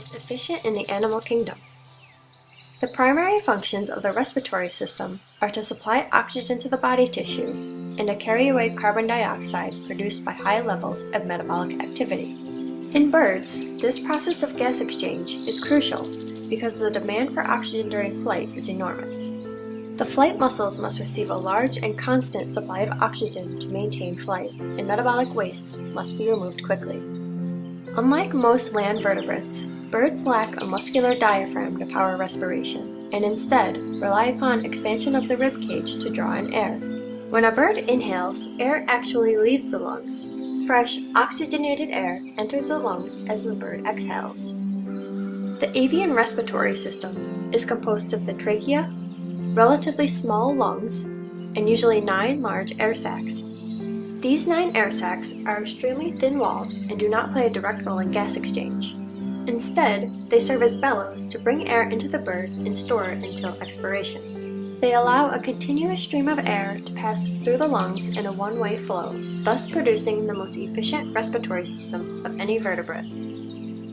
most efficient in the animal kingdom. The primary functions of the respiratory system are to supply oxygen to the body tissue and to carry away carbon dioxide produced by high levels of metabolic activity. In birds, this process of gas exchange is crucial because the demand for oxygen during flight is enormous. The flight muscles must receive a large and constant supply of oxygen to maintain flight, and metabolic wastes must be removed quickly. Unlike most land vertebrates, birds lack a muscular diaphragm to power respiration, and instead rely upon expansion of the rib cage to draw in air. When a bird inhales, air actually leaves the lungs. Fresh, oxygenated air enters the lungs as the bird exhales. The avian respiratory system is composed of the trachea, relatively small lungs, and usually 9 large air sacs. These 9 air sacs are extremely thin-walled and do not play a direct role in gas exchange. Instead, they serve as bellows to bring air into the bird and store it until expiration. They allow a continuous stream of air to pass through the lungs in a one-way flow, thus producing the most efficient respiratory system of any vertebrate.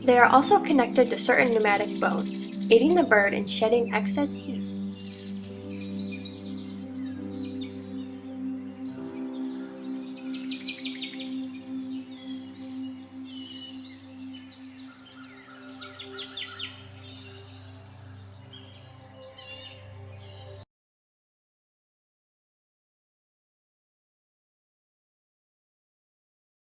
They are also connected to certain pneumatic bones, aiding the bird in shedding excess heat